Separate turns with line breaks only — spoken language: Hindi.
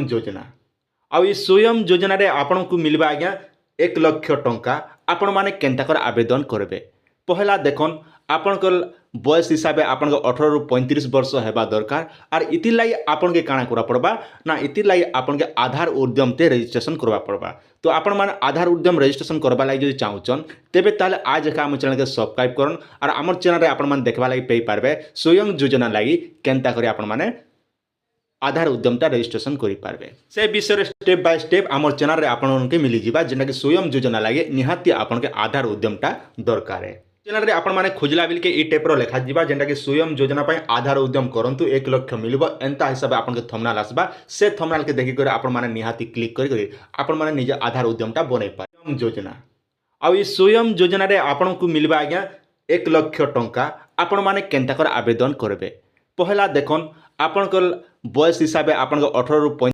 योजना आउ स्वयं योजना रे आपन को मिलबा आज्ञा 1 लाख टंका आपण माने केंताकर आवेदन करबे। पहला देखन आपनकर बयस हिसाब से आपन 18 रु 35 वर्ष हेबा दरकार और इतिर लगी आपन के काଣା करा पड़बा ना इतिर लगी आपन के आधार उद्यम ते रजिस्ट्रेशन करबा पड़बा। तो आपण माने आधार उद्यम रजिस्ट्रेशन करबा लगी जदि चाहुचन तेबे ताले आज एका हम चैनल के सब्सक्राइब करन और हमर चैनल रे आपण माने देखबा लगी पेई पारबे स्वयं योजना लगी केंता करी आपण माने आधार उद्यमटा रजिस्ट्रेशन करि पारबे। से विषय स्टेप बाय स्टेप आमर चैनल रे आपन के मिली जिबा जेना कि स्वयं योजना लागे निहाती आपन के आधार उद्यमटा दरकार है। चैनल रे आपन माने खोजला बिल के ई टाइप रो लेखा जिबा जेना कि स्वयं योजना पय आधार उद्यम करंतु 1 लाख मिलबो एंता हिसाब आपन के थंबनेल आसबा से थंबनेल के देखि करे आपन माने निहाती क्लिक करि आपन माने निजे आधार उद्यमटा बनै पार। योजना आउ स्वयं योजना रे आपन को मिलबा आज्ञा 1 लाख टंका आपण माने केंताकर आवेदन करबे। पहला देखन आपनकर बयस हिसाब से आपन 18 रु